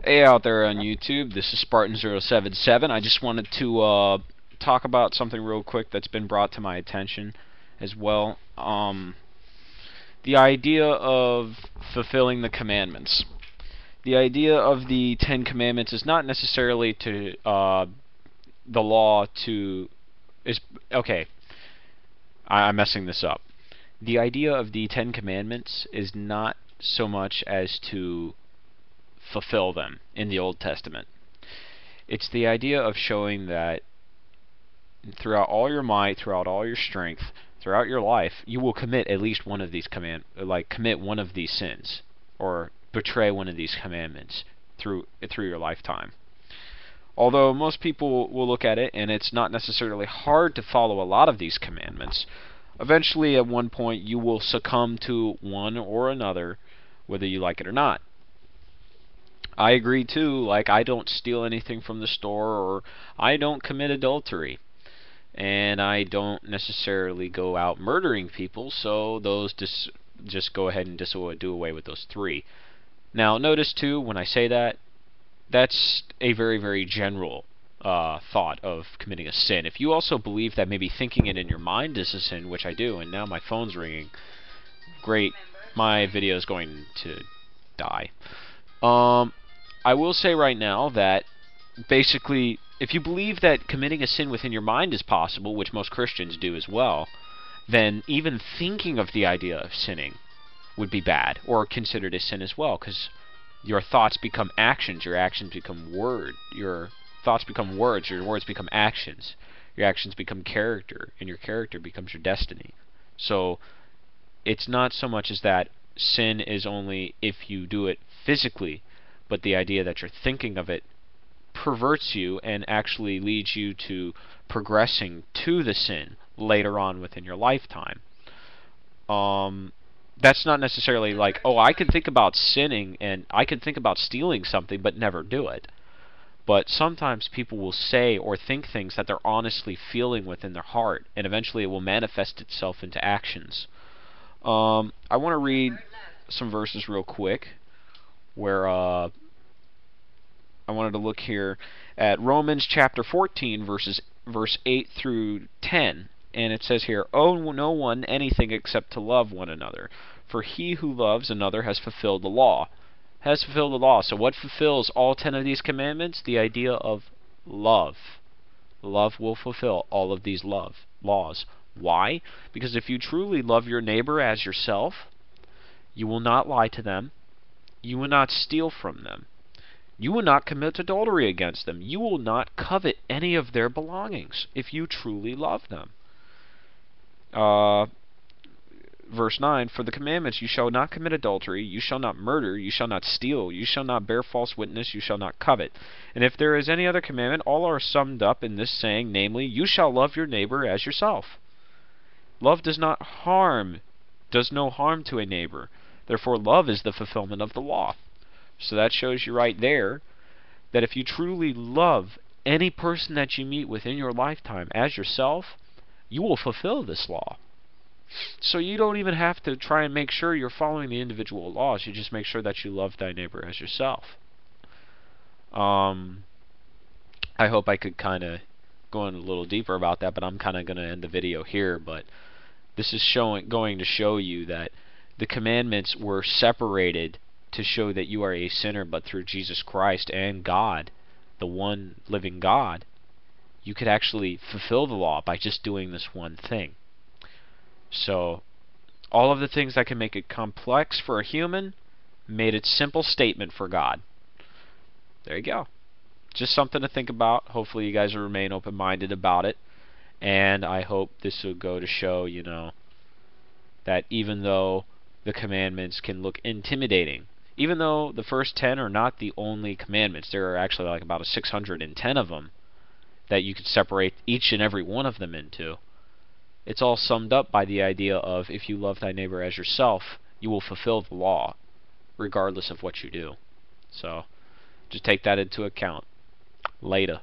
Hey out there on YouTube, this is Spartan077. I just wanted to talk about something real quick that's been brought to my attention as well. The idea of fulfilling the commandments. The idea of the Ten Commandments is not necessarily to the law to is okay. I'm messing this up. The idea of the Ten Commandments is not so much as to fulfill them in the Old Testament. It's the idea of showing that throughout all your might, throughout all your strength, throughout your life, you will commit at least one of these commit one of these sins, or betray one of these commandments through your lifetime. Although most people will look at it and it's not necessarily hard to follow a lot of these commandments, eventually at one point you will succumb to one or another, whether you like it or not. I agree too, like I don't steal anything from the store, or I don't commit adultery, and I don't necessarily go out murdering people, so those just go ahead and do away with those three. Now notice too, when I say that, that's a very, very general thought of committing a sin. If you also believe that maybe thinking it in your mind is a sin, which I do, and now my phone's ringing, great, my video is going to die. I will say right now that basically, if you believe that committing a sin within your mind is possible, which most Christians do as well, then even thinking of the idea of sinning would be bad, or considered a sin as well, because your thoughts become actions, your actions become your thoughts become words, your words become actions, your actions become character, and your character becomes your destiny. So it's not so much as that sin is only if you do it physically, but the idea that you're thinking of it perverts you and actually leads you to progressing to the sin later on within your lifetime. That's not necessarily like, oh, I can think about sinning and I can think about stealing something but never do it. But sometimes people will say or think things that they're honestly feeling within their heart, and eventually it will manifest itself into actions. I want to read some verses real quick where I wanted to look here at Romans chapter 14 verse 8 through 10, and it says here, "Owe no one anything except to love one another, for he who loves another has fulfilled the law." Has fulfilled the law. So what fulfills all 10 of these commandments? The idea of love. Love will fulfill all of these laws. Why? Because if you truly love your neighbor as yourself, you will not lie to them. You will not steal from them. You will not commit adultery against them. You will not covet any of their belongings if you truly love them. Verse 9, "For the commandments, you shall not commit adultery, you shall not murder, you shall not steal, you shall not bear false witness, you shall not covet. And if there is any other commandment, all are summed up in this saying, namely, you shall love your neighbor as yourself." Love does no harm to a neighbor. Therefore, love is the fulfillment of the law. So that shows you right there that if you truly love any person that you meet within your lifetime as yourself, you will fulfill this law. So you don't even have to try and make sure you're following the individual laws. You just make sure that you love thy neighbor as yourself. I hope I could kind of go in a little deeper about that, but I'm kind of going to end the video here. But this is going to show you that the commandments were separated to show that you are a sinner, but through Jesus Christ and God, the one living God, you could actually fulfill the law by just doing this one thing. So all of the things that can make it complex for a human made it simple statement for God. There you go. Just something to think about. Hopefully you guys will remain open-minded about it. And I hope this will go to show, that even though the commandments can look intimidating, even though the first 10 are not the only commandments, there are actually like about 610 of them that you could separate each and every one of them into. It's all summed up by the idea of if you love thy neighbor as yourself, you will fulfill the law, regardless of what you do. So, just take that into account. Later.